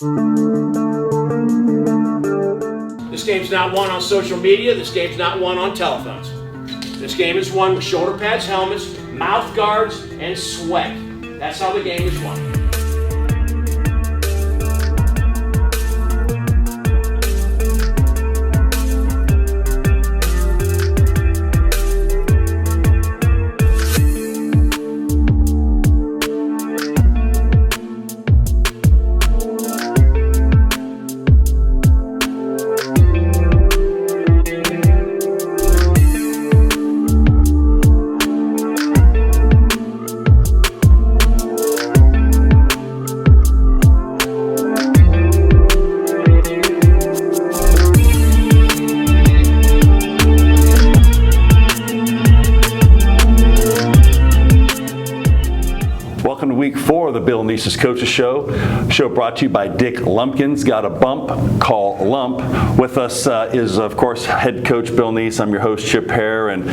This game's not won on social media. This game's not won on telephones. This game is won with shoulder pads, helmets, mouth guards, and sweat. That's how the game is won. Welcome to week 4 of the Bill Nice's Coaches Show brought to you by Dick Lumpkins. Got a bump, call lump. With us is, of course, head coach Bill Nice. I'm your host, Chip Hare, and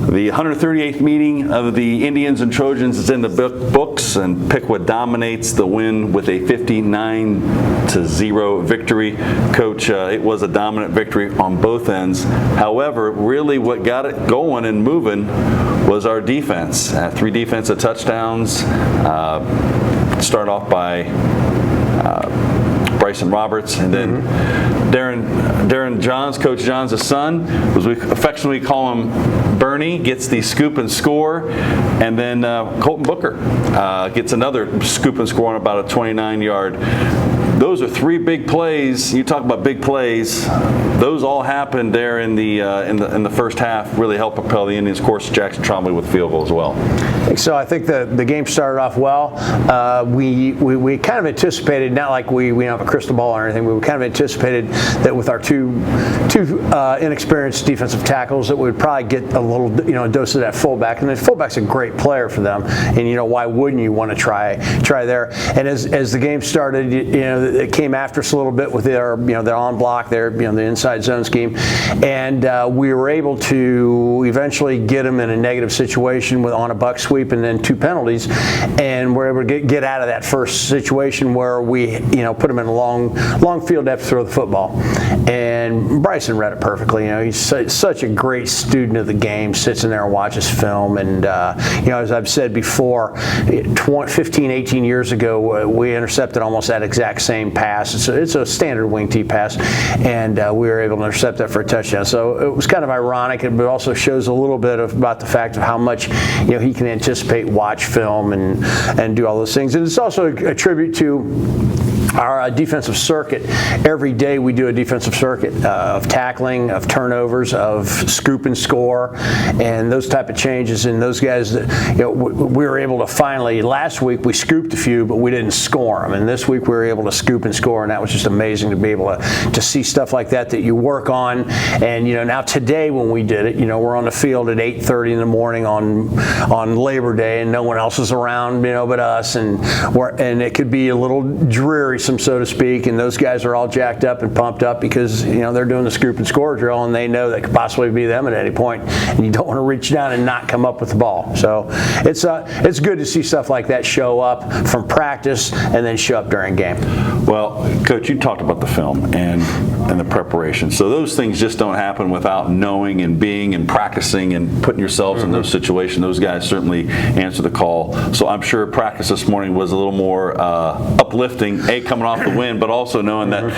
the 138th meeting of the Indians and Trojans is in the books, and Piqua dominates the win with a 59-0 victory. Coach, it was a dominant victory on both ends. However, really what got it going and moving was our defense. 3 defensive touchdowns. Start off by Bryson Roberts, and then Darren Johns, Coach Johns' son, as we affectionately call him Bernie, gets the scoop and score, and then Colton Booker gets another scoop and score on about a 29-yard. Those are 3 big plays. You talk about big plays. Those all happened there in the first half. Really helped propel the Indians. Of course, Jackson Trombley with the field goal as well. So I think the game started off well. We kind of anticipated, not like we don't have a crystal ball or anything, but we kind of anticipated that with our two inexperienced defensive tackles that we would probably get a little dose of that fullback. And the fullback's a great player for them. And why wouldn't you want to try there? And as the game started, it came after us a little bit with their on block, the inside zone scheme, and we were able to eventually get them in a negative situation on a buck sweep and then 2 penalties, and we're able to get out of that first situation where we put them in a long field to have to throw the football. And Bryson read it perfectly. He's such a great student of the game, sits in there and watches film, and as I've said before, 15-18 years ago we intercepted almost that exact same pass. It's a standard wing T pass, and we were able to intercept that for a touchdown. So it was kind of ironic, but also shows a little bit about the fact of how much he can anticipate, watch film, and do all those things. And it's also a tribute to our defensive circuit. Every day we do a defensive circuit of tackling, of turnovers, of scoop and score, and those type of changes. And those guys that we were able to finally, last week we scooped a few, but we didn't score them. And this week we were able to scoop and score, and that was just amazing to be able to see stuff like that you work on. And now today when we did it, we're on the field at 8:30 in the morning on Labor Day, and no one else is around, but us, and it could be a little dreary, so to speak, and those guys are all jacked up and pumped up because they're doing the scoop and score drill, and they know that could possibly be them at any point, and you don't want to reach down and not come up with the ball. So it's good to see stuff like that show up from practice and then show up during game. Well, Coach, you talked about the film and the preparation. So those things just don't happen without knowing and being and practicing and putting yourselves in those situations. Those guys certainly answer the call. So I'm sure practice this morning was a little more uplifting, coming off the win, but also knowing that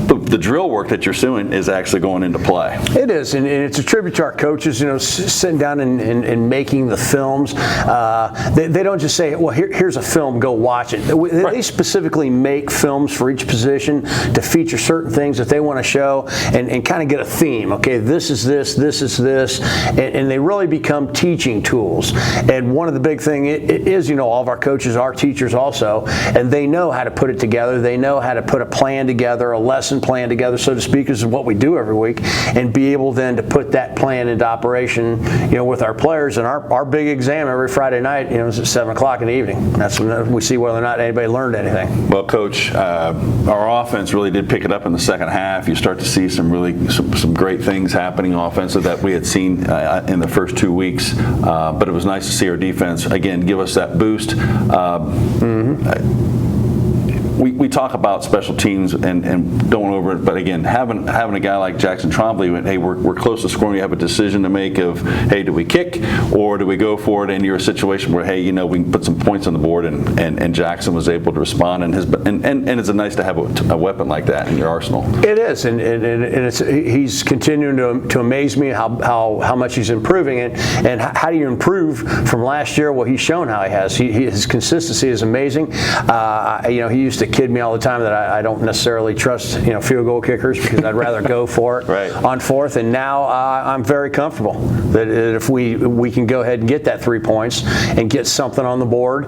the drill work that you're doing is actually going into play. It is, and it's a tribute to our coaches, sitting down and making the films. They don't just say, well, here's a film, go watch it. They specifically make films for each position to feature certain things that they want to show and kind of get a theme. Okay, this is this, this is this, and they really become teaching tools. And one of the big thing is, all of our coaches are teachers also, and they know how to put it together. They know how to put a plan together, a lesson plan together, so to speak. This is what we do every week, and be able then to put that plan into operation, with our players. And our big exam every Friday night, is at 7 o'clock in the evening. That's when we see whether or not anybody learned anything. Well, Coach, our offense really did pick it up in the second half. You start to see some great things happening offensive that we had seen in the first 2 weeks. But it was nice to see our defense again give us that boost. we talk about special teams and don't over it, but again, having a guy like Jackson Trombley, hey, we're close to scoring. You have a decision to make of, hey, do we kick or do we go for it? And you're a situation where, hey, we can put some points on the board, and Jackson was able to respond, and it's nice to have a weapon like that in your arsenal. It is, and he's continuing to amaze me how much he's improving, and how do you improve from last year? Well, he's shown how he has. His consistency is amazing. He used to kid me all the time that I don't necessarily trust field goal kickers because I'd rather go for it right. on fourth, and now I'm very comfortable that if we can go ahead and get that 3 points and get something on the board,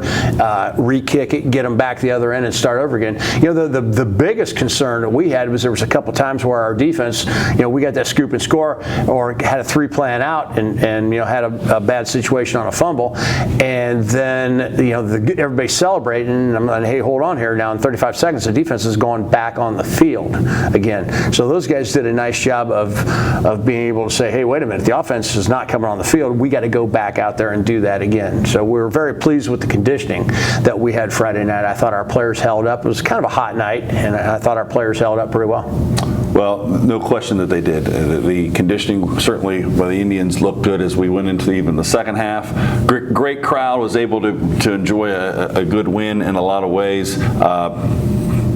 re-kick it, get them back the other end, and start over again. The biggest concern that we had was there was a couple times where our defense, we got that scoop and score or had a 3-play out and had a bad situation on a fumble, and then everybody celebrating, and I'm like, hey, hold on here. Now in 35 seconds, the defense is going back on the field again. So those guys did a nice job of being able to say, hey, wait a minute, the offense is not coming on the field. We got to go back out there and do that again. So we were very pleased with the conditioning that we had Friday night. I thought our players held up. It was kind of a hot night, and I thought our players held up pretty well. Well, no question that they did. The conditioning, certainly, the Indians looked good as we went into even the second half. Great crowd, was able to enjoy a good win in a lot of ways.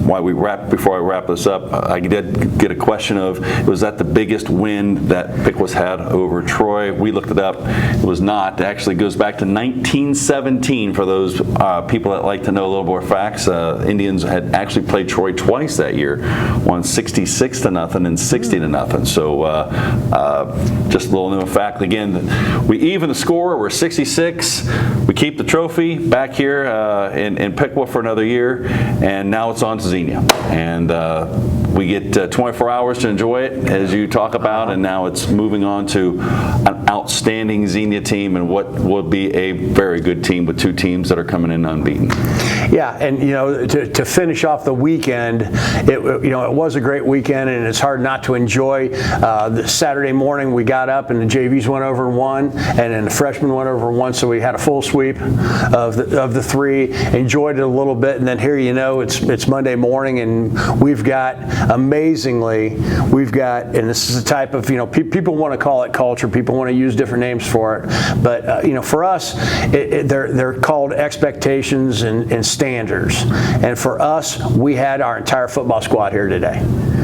Before I wrap this up, I did get a question of, was that the biggest win that Pickwas had over Troy? We looked it up. It was not. It actually goes back to 1917 for those people that like to know a little more facts. Indians had actually played Troy twice that year, won 66-0 and 60-0. So just a little known fact. Again, we even the score. We're 66. We keep the trophy back here in Pickwa for another year, and now it's on to Xenia. And we get 24 hours to enjoy it, as you talk about, and now it's moving on to an outstanding Xenia team and what will be a very good team with two teams that are coming in unbeaten. Yeah, and to finish off the weekend, it was a great weekend, and it's hard not to enjoy. The Saturday morning we got up and the JVs went over and won, and then the freshmen went over and won, so we had a full sweep of the three. Enjoyed it a little bit, and then here it's Monday morning, and we've got and this is the type of people want to call it culture, people want to use different names for it, but for us they're called expectations and standards. And for us, we had our entire football squad here today,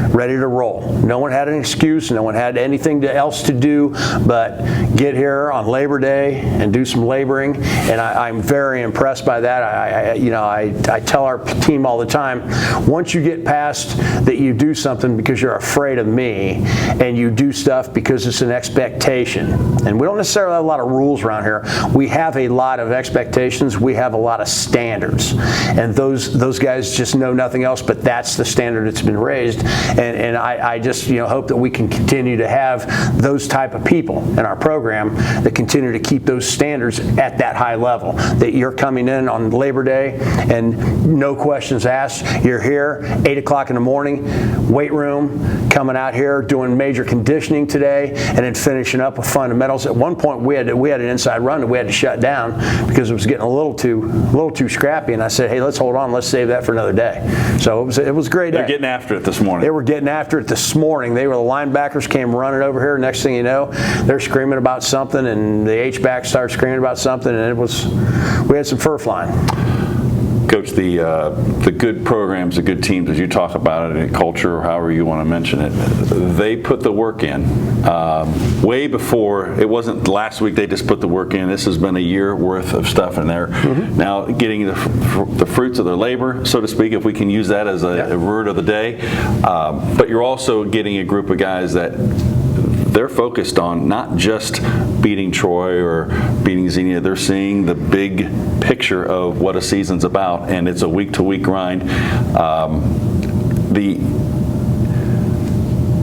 ready to roll. No one had an excuse. No one had anything else to do but get here on Labor Day and do some laboring. And I'm very impressed by that. I tell our team all the time, once you get past that you do something because you're afraid of me, and you do stuff because it's an expectation. And we don't necessarily have a lot of rules around here. We have a lot of expectations. We have a lot of standards. And those guys just know nothing else, but that's the standard that's been raised. And I just hope that we can continue to have those type of people in our program that continue to keep those standards at that high level. That you're coming in on Labor Day and no questions asked. You're here 8 o'clock in the morning, weight room, coming out here doing major conditioning today, and then finishing up with fundamentals. At one point we had an inside run that we had to shut down because it was getting a little too scrappy. And I said, hey, let's hold on, let's save that for another day. So it was a great day. They're getting after it this morning. They were getting after it this morning. The linebackers came running over here. Next thing you know, they're screaming about something, and the H-back started screaming about something, and we had some fur flying. Coach, the good programs, the good teams, as you talk about it in culture or however you want to mention it, they put the work in. Way before, it wasn't last week they just put the work in. This has been a year worth of stuff in there. Mm-hmm. Now getting the fruits of their labor, so to speak, if we can use that as a word of the day. But you're also getting a group of guys that they're focused on not just beating Troy or beating Xenia. They're seeing the big picture of what a season's about, and it's a week-to-week grind.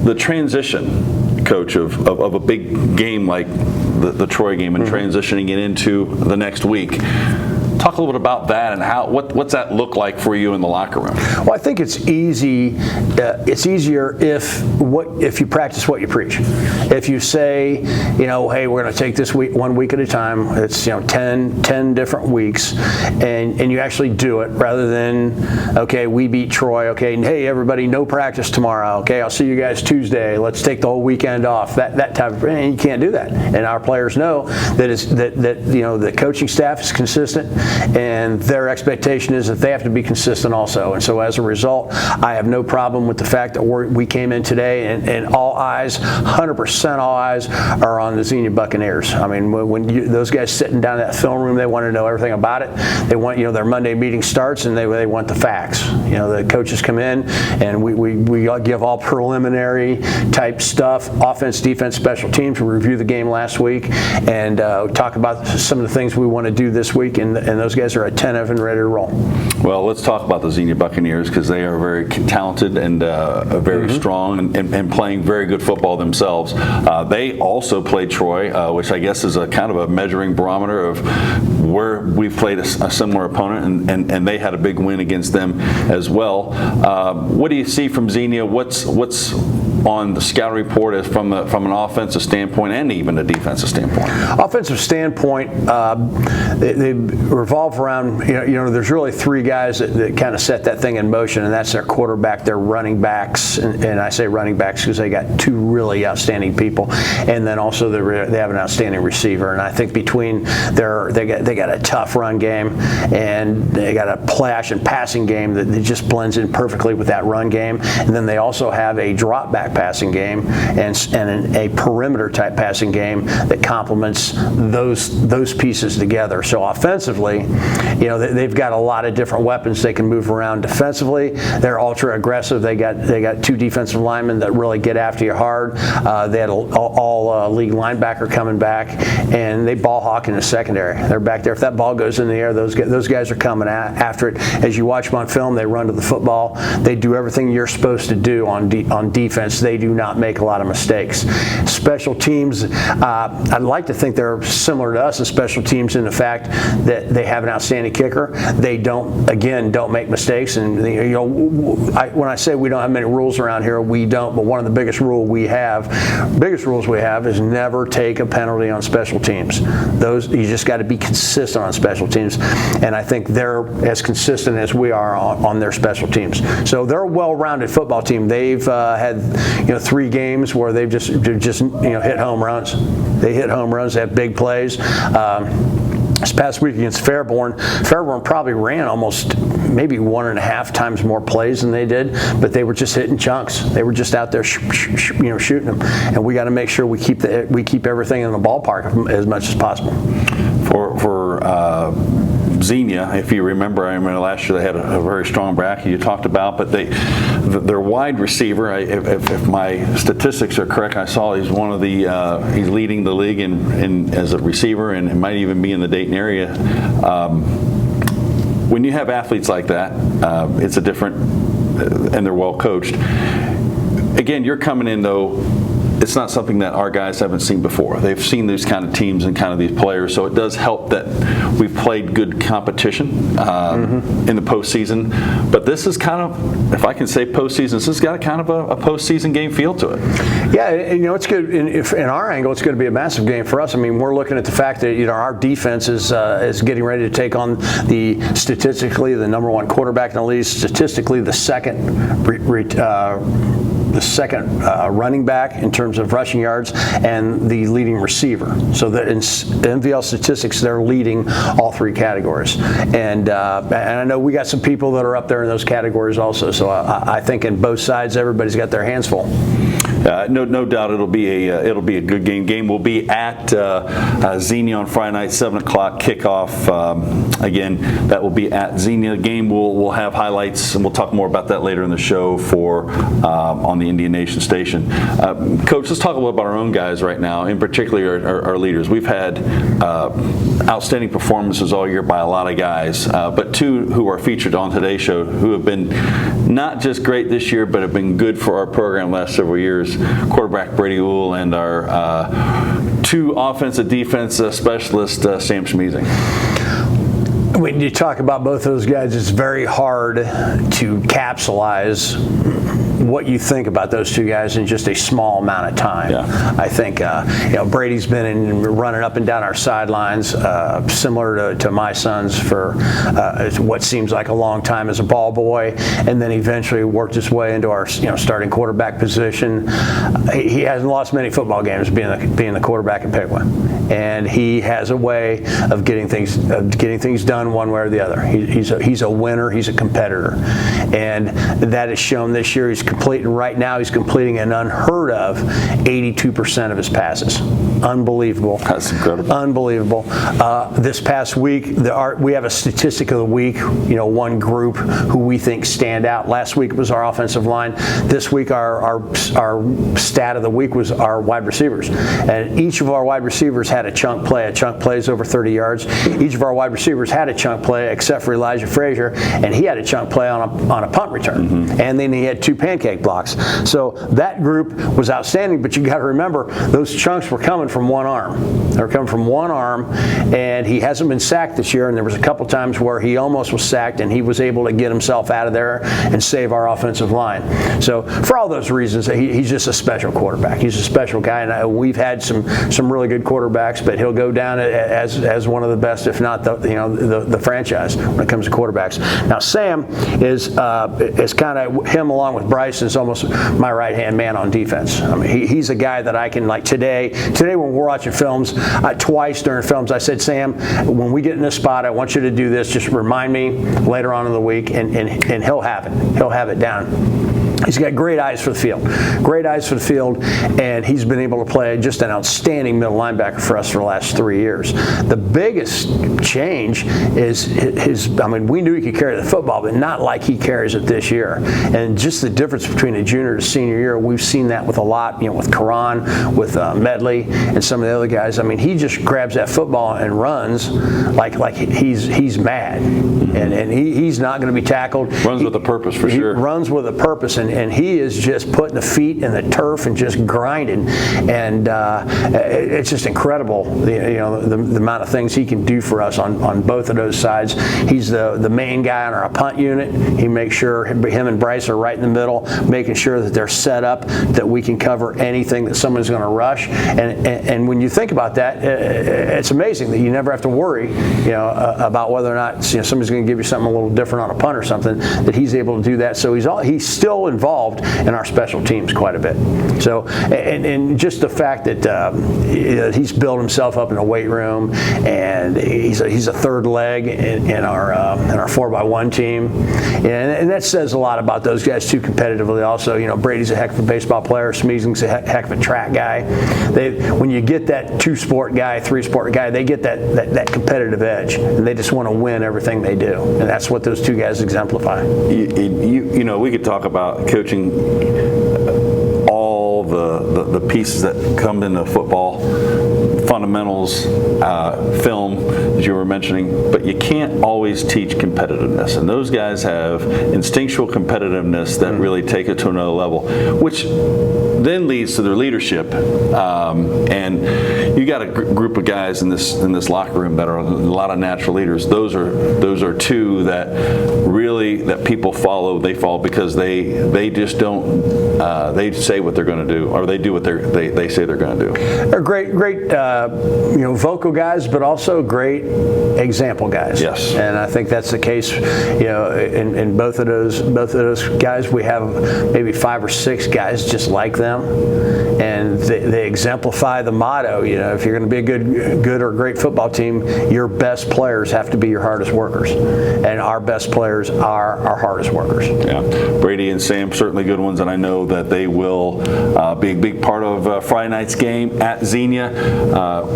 The transition, Coach, of a big game like the Troy game and transitioning it into the next week, talk a little bit about that and what's that look like for you in the locker room? Well, I think it's easy. It's easier if you practice what you preach. If you say, hey, we're going to take this week 1 week at a time. It's 10 different weeks, and you actually do it rather than, okay, we beat Troy. Okay, and hey, everybody, no practice tomorrow. Okay, I'll see you guys Tuesday. Let's take the whole weekend off. That type of, and you can't do that. And our players know that the coaching staff is consistent, and their expectation is that they have to be consistent also. And so as a result, I have no problem with the fact that we came in today and all eyes, 100% all eyes, are on the Xenia Buccaneers. I mean, when those guys sitting down in that film room, they want to know everything about it. They want, their Monday meeting starts and they want the facts. The coaches come in and we give all preliminary type stuff, offense, defense, special teams. We reviewed the game last week and talk about some of the things we want to do this week, and those guys are attentive and ready to roll. Well, let's talk about the Xenia Buccaneers because they are very talented and very strong and playing very good football themselves. They also played Troy, which I guess is a kind of a measuring barometer of where we've played a similar opponent, and they had a big win against them as well. What do you see from Xenia? What's on the scouting report from an offensive standpoint and even a defensive standpoint? Offensive standpoint, they revolve around, there's really three guys that kind of set that thing in motion, and that's their quarterback, their running backs, and I say running backs because they got two really outstanding people, and then also they have an outstanding receiver. And I think between they got a tough run game, and they got a flash and passing game that just blends in perfectly with that run game, and then they also have a drop back passing game and a perimeter type passing game that complements those pieces together. So offensively, they've got a lot of different weapons they can move around. Defensively, they're ultra aggressive. They got two defensive linemen that really get after you hard. They had all league linebacker coming back, and they ball hawk in the secondary. They're back there. If that ball goes in the air, those guys are coming after it. As you watch them on film, they run to the football. They do everything you're supposed to do on defense. They do not make a lot of mistakes. Special teams, I'd like to think they're similar to us in special teams in the fact that they have an outstanding kicker. They don't make mistakes. And when I say we don't have many rules around here, we don't. But one of the biggest rules we have is never take a penalty on special teams. You just got to be consistent on special teams, and I think they're as consistent as we are on their special teams. So they're a well-rounded football team. They've had 3 games where they've just hit home runs. They hit home runs. They have big plays. This past week against Fairborn probably ran almost maybe 1.5 times more plays than they did, but they were just hitting chunks. They were just out there shooting them, and we got to make sure we keep everything in the ballpark as much as possible. For Xenia, if you remember, I remember last year they had a very strong bracket you talked about, but their wide receiver, if my statistics are correct, I saw he's he's leading the league in as a receiver, and it might even be in the Dayton area. When you have athletes like that, it's a different, and they're well coached. Again, you're coming in though. It's not something that our guys haven't seen before. They've seen these kind of teams and kind of these players, so it does help that we've played good competition in the postseason. But this is kind of, if I can say postseason, this has got a kind of a postseason game feel to it. Yeah, it's good. In our angle, it's going to be a massive game for us. I mean, we're looking at the fact that our defense is getting ready to take on statistically the number 1 quarterback in the league, statistically the second running back in terms of rushing yards, and the leading receiver. So that in MVL statistics, they're leading all 3 categories. And I know we got some people that are up there in those categories also. So I think in both sides, everybody's got their hands full. No doubt it'll be a good game. Game will be at Xenia on Friday night, 7 o'clock kickoff. Again, that will be at Xenia. Game we'll have highlights, and we'll talk more about that later in the show on the Indian Nation station. Coach, let's talk a little about our own guys right now, in particular our leaders. We've had outstanding performances all year by a lot of guys, but 2 who are featured on today's show who have been not just great this year, but have been good for our program the last several years. Quarterback Brady Ouhl and our 2 offensive defense specialists, Sam Schmiesing. When you talk about both those guys, it's very hard to capsulize what you think about those two guys in just a small amount of time. Yeah. I think Brady's been running up and down our sidelines, similar to my sons for what seems like a long time as a ball boy, and then eventually worked his way into our starting quarterback position. He hasn't lost many football games being the quarterback at Piqua, and he has a way of getting things done one way or the other. He's a winner. He's a competitor, and that is shown this year. He's completing an unheard of 82% of his passes. Unbelievable. That's incredible. Unbelievable. This past week, we have a statistic of the week. One group who we think stand out. Last week was our offensive line. This week, our stat of the week was our wide receivers, and each of our wide receivers had a chunk play. A chunk play is over 30 yards. Each of our wide receivers had a chunk play, except for Elijah Frazier, and he had a chunk play on a punt return, and then he had 2 pancake blocks. So that group was outstanding, but you got to remember those chunks were coming from one arm. They were coming from one arm, and he hasn't been sacked this year, and there was a couple times where he almost was sacked, and he was able to get himself out of there and save our offensive line. So for all those reasons, he's just a special quarterback. He's a special guy, and we've had some really good quarterbacks, but he'll go down as one of the best, if not the franchise when it comes to quarterbacks. Now Sam is kind of, him along with Bryce, is almost my right-hand man on defense. I mean, he's a guy that I can, like today when we're watching films, twice during films, I said, Sam, when we get in this spot, I want you to do this. Just remind me later on in the week, and he'll have it. He'll have it down. He's got great eyes for the field, and he's been able to play just an outstanding middle linebacker for us for the last 3 years. The biggest change is we knew he could carry the football, but not like he carries it this year. And just the difference between a junior to senior year, we've seen that with a lot, with Karan, with Medley, and some of the other guys. I mean, he just grabs that football and runs like he's mad, and he's not going to be tackled. Runs with a purpose, for sure. Runs with a purpose, and he is just putting the feet in the turf and just grinding, and it's just incredible the amount of things he can do for us on both of those sides. He's the main guy on our punt unit. He makes sure him and Bryce are right in the middle, making sure that they're set up that we can cover anything that someone's going to rush. And when you think about that, it's amazing that you never have to worry about whether or not somebody's going to give you something a little different on a punt or something. That he's able to do that. So he's still involved in our special teams quite a bit. So and just the fact that he's built himself up in a weight room, and he's a third leg in our 4x1 team, and that says a lot about those guys too competitively. Also, Brady's a heck of a baseball player. Schmiesing's a heck of a track guy. When you get that 2-sport guy, 3-sport guy, they get that competitive edge, and they just want to win everything they do, and that's what those two guys exemplify. We could talk about coaching all the pieces that come into football, fundamentals, film, as you were mentioning, but you can't always teach competitiveness, and those guys have instinctual competitiveness that really take it to another level, which then leads to their leadership. And you got a group of guys in this locker room that are a lot of natural leaders. Those are two that people follow. They follow because they just don't. They say what they're going to do, or they do what they say they're going to do. They're great vocal guys, but also great example guys. Yes. And I think that's the case. In both of those guys, we have maybe 5 or 6 guys just like them, and they exemplify the motto. If you're going to be a good or great football team, your best players have to be your hardest workers, and our best players are our hardest workers. Yeah, Brady and Sam, certainly good ones, and I know that they will be a big part of Friday night's game at Xenia.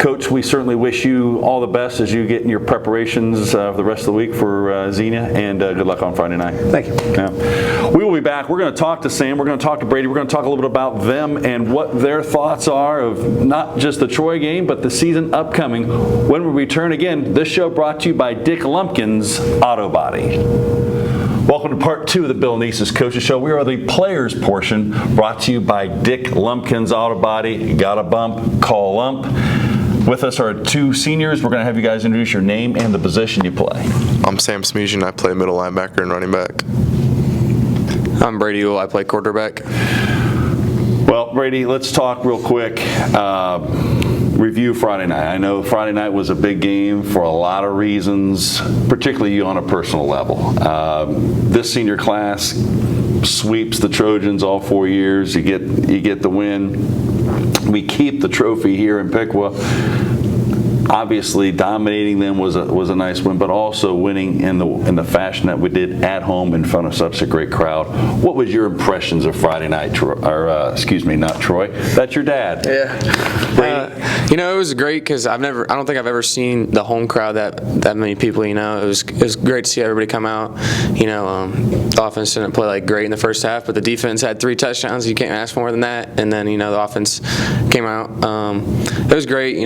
Coach, we certainly wish you all the best as you get in your preparations for the rest of the week for Xenia, and good luck on Friday night. Thank you. Yeah. We will be back. We're going to talk to Sam. We're going to talk to Brady. We're going to talk a little bit about them and what their thoughts are of not just the Troy game, but the season upcoming. When we return again, this show brought to you by Dick Lumpkin's Auto Body. Welcome to part 2 of the Bill Neese's Coaches Show. We are the players portion, brought to you by Dick Lumpkin's Auto Body. Got a bump? Call Lump. With us are two seniors. We're going to have you guys introduce your name and the position you play. I'm Sam Schmiesing. I play middle linebacker and running back. I'm Brady Ouhl. I play quarterback. Well, Brady, let's talk real quick. Review Friday night. I know Friday night was a big game for a lot of reasons, particularly you on a personal level. This senior class sweeps the Trojans all 4 years. You get the win. We keep the trophy here in Piqua. Obviously, dominating them was a nice win, but also winning in the fashion that we did at home in front of such a great crowd. What was your impressions of Friday night? Not Troy. That's your dad. Yeah. It was great because I don't think I've ever seen the home crowd that many people. It was great to see everybody come out. The offense didn't play like great in the first half, but the defense had 3 touchdowns. You can't ask for more than that. And then the offense came out. It was great.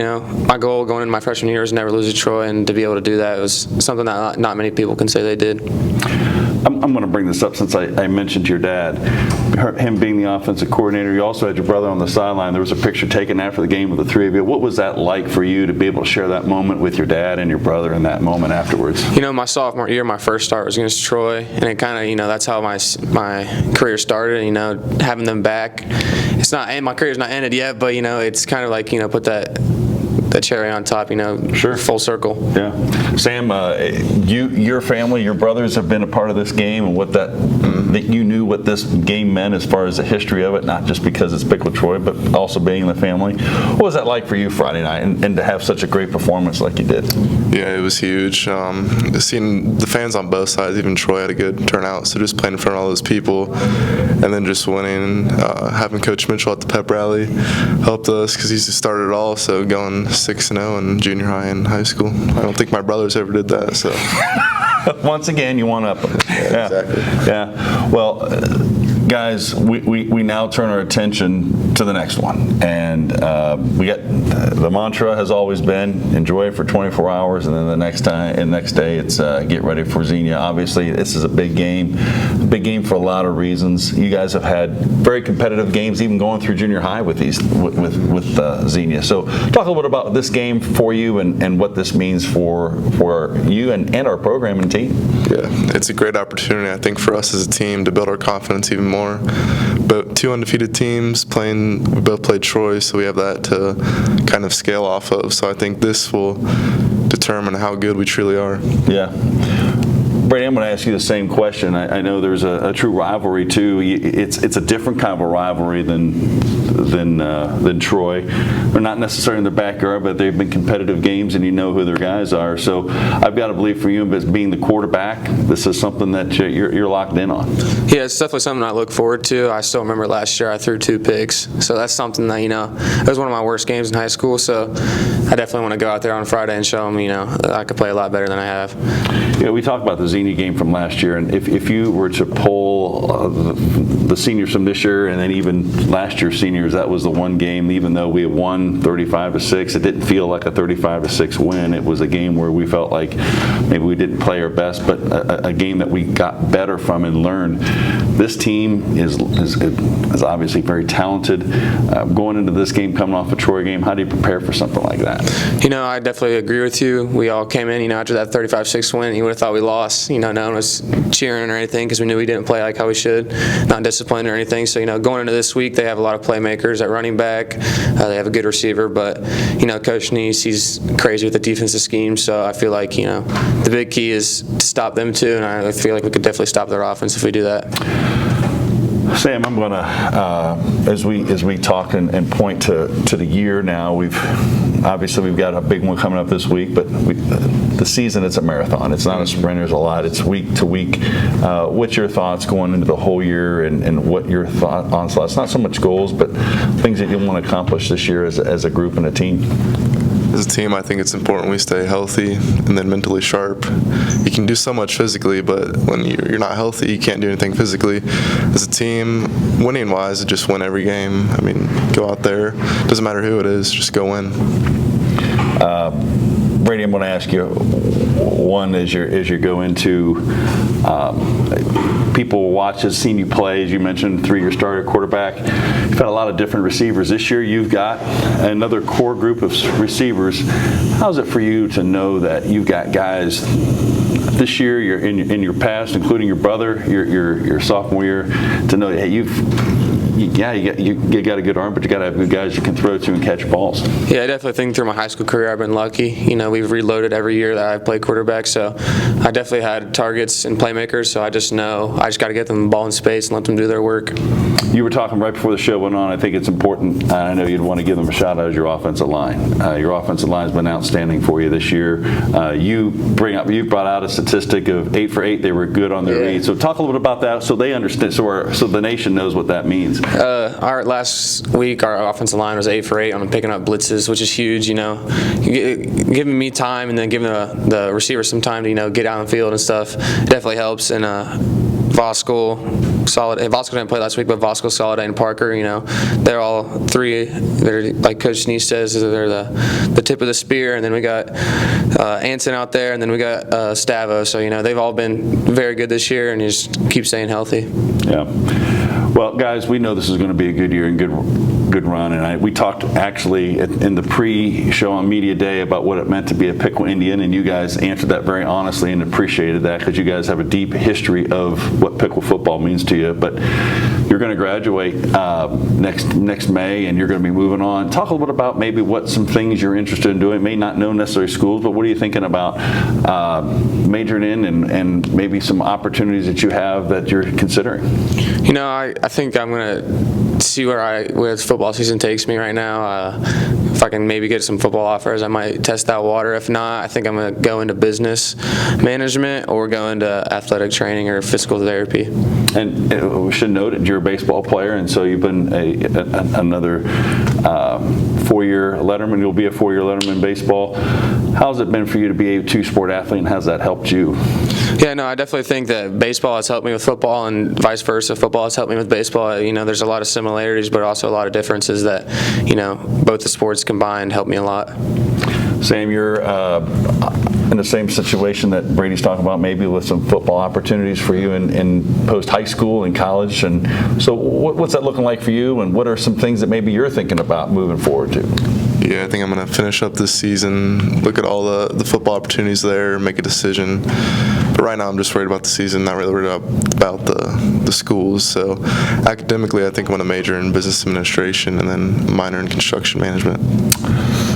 My goal going into my freshman year was never lose to Troy, and to be able to do that was something that not many people can say they did. I'm going to bring this up since I mentioned your dad. Him being the offensive coordinator, you also had your brother on the sideline. There was a picture taken after the game with the 3 of you. What was that like for you to be able to share that moment with your dad and your brother in that moment afterwards? My sophomore year, my first start was against Troy, and it kind of, that's how my career started. Having them back, my career's not ended yet, but it's kind of like put that cherry on top, Sure. Full circle. Yeah. Sam, your family, your brothers have been a part of this game, and that you knew what this game meant as far as the history of it, not just because it's Piqua Troy, but also being in the family. What was that like for you Friday night, and to have such a great performance like you did? Yeah, it was huge. Seeing the fans on both sides, even Troy had a good turnout, so just playing in front of all those people, and then just winning, having Coach Mitchell at the pep rally helped us because he's started it all, so going 6-0 in junior high and high school. I don't think my brothers ever did that. So once again, you one up. Yeah, exactly. Yeah. Well, guys, we now turn our attention to the next one, and we got the mantra has always been enjoy it for 24 hours, and then the next day it's get ready for Xenia. Obviously, this is a big game for a lot of reasons. You guys have had very competitive games, even going through junior high with Xenia. So, talk a little bit about this game for you and what this means for you and our program and team. Yeah, it's a great opportunity, I think, for us as a team to build our confidence even more. But 2 undefeated teams we both played Troy, so we have that to kind of scale off of. So I think this will determine how good we truly are. Yeah. Brady, I'm going to ask you the same question. I know there's a true rivalry too. It's a different kind of a rivalry than Troy. They're not necessarily in their backyard, but they've been competitive games, and you know who their guys are. So I've got to believe for you, as being the quarterback, this is something that you're locked in on. Yeah, it's definitely something I look forward to. I still remember last year I threw 2 picks, so that's something that it was one of my worst games in high school. So I definitely want to go out there on Friday and show them that I could play a lot better than I have. Yeah, we talked about the Xenia game from last year, and if you were to poll the seniors from this year and then even last year's seniors, that was the one game, even though we had won 35-6, it didn't feel like a 35-6 win. It was a game where we felt like maybe we didn't play our best, but a game that we got better from and learned. This team is obviously very talented. Going into this game, coming off a Troy game, how do you prepare for something like that? I definitely agree with you. We all came in, after that 35-6 win, you would have thought we lost. No one was cheering or anything because we knew we didn't play like how we should, not disciplined or anything. So, going into this week, they have a lot of playmakers at running back. They have a good receiver, but, Coach Neese, he's crazy with the defensive scheme. So I feel like, the big key is to stop them too, and I feel like we could definitely stop their offense if we do that. Sam, I'm going to, as we talk and point to the year now, we've got a big one coming up this week, but the season, it's a marathon. It's not a sprint. There's a lot. It's week to week. What's your thoughts going into the whole year, and what your thought on slots? Not so much goals, but things that you want to accomplish this year as a group and a team. As a team, I think it's important we stay healthy and then mentally sharp. You can do so much physically, but when you're not healthy, you can't do anything physically. As a team, winning-wise, just win every game. Go out there. Doesn't matter who it is, just go win. Brady, I'm going to ask you one as you go into people will watch has seen you play. As you mentioned, 3-year starter quarterback. You've had a lot of different receivers. This year you've got another core group of receivers. How's it for you to know that you've got guys this year, you're in your past, including your brother, your sophomore year, to know, hey, you got a good arm, but you got to have good guys you can throw to and catch balls. Yeah, I definitely think through my high school career I've been lucky. You know, we've reloaded every year that I've played quarterback, so I definitely had targets and playmakers, so I just know I just got to get them the ball in space and let them do their work. You were talking right before the show went on. I think it's important. I know you'd want to give them a shout out as your offensive line. Your offensive line has been outstanding for you this year. You brought out a statistic of 8 for 8. They were good on their reads. So talk a little bit about that so they understand, so the nation knows what that means. Our last week, our offensive line was 8 for 8 on picking up blitzes, which is huge. You know, giving me time and then giving the receiver some time to get out on the field and stuff definitely helps. And Voskuhl, solid. Voskuhl didn't play last week, but Voskuhl, Soliday, and Parker, they're all three. They're, like Coach Schmiesing says, they're the tip of the spear. And then we got Anson out there, and then we got Stavo. So they've all been very good this year, and you just keep staying healthy. Yeah. Well, guys, we know this is going to be a good year and good run. And we talked actually in the pre-show on Media Day about what it meant to be a Piqua Indian, and you guys answered that very honestly and appreciated that because you guys have a deep history of what Piqua football means to you. But you're going to graduate next May, and you're going to be moving on. Talk a little bit about maybe what some things you're interested in doing. May not know necessarily schools, but what are you thinking about majoring in and maybe some opportunities that you have that you're considering? I think I'm going to see where football season takes me right now. If I can maybe get some football offers, I might test that water. If not, I think I'm going to go into business management or go into athletic training or physical therapy. And we should note that you're a baseball player, and so you've been another 4-year letterman. You'll be a 4-year letterman in baseball. How's it been for you to be a 2-sport athlete, and how's that helped you? Yeah, no, I definitely think that baseball has helped me with football and vice versa. Football has helped me with baseball. There's a lot of similarities, but also a lot of differences that, both the sports combined help me a lot. Sam, you're in the same situation that Brady's talking about, maybe with some football opportunities for you in post-high school and college. And so what's that looking like for you, and what are some things that maybe you're thinking about moving forward to? Yeah, I think I'm going to finish up this season, look at all the football opportunities there, make a decision. But right now I'm just worried about the season, not really worried about the schools. So academically, I think I'm going to major in business administration and then minor in construction management.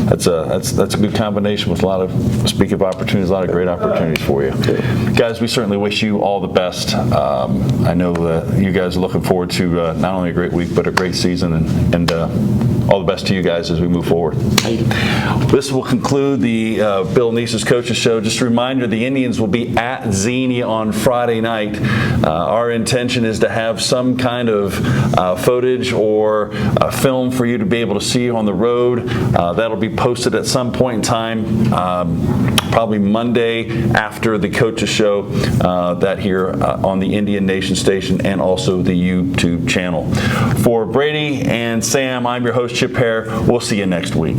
That's a good combination with a lot of, speaking of opportunities, a lot of great opportunities for you. Guys, we certainly wish you all the best. I know that you guys are looking forward to not only a great week, but a great season, and all the best to you guys as we move forward. This will conclude the Bill Neese's Coaches Show. Just a reminder, the Indians will be at Xenia on Friday night. Our intention is to have some kind of footage or film for you to be able to see on the road. That'll be posted at some point in time, probably Monday after the Coaches Show, that here on the Indian Nation station and also the YouTube channel. For Brady and Sam, I'm your host, Chip Hare. We'll see you next week.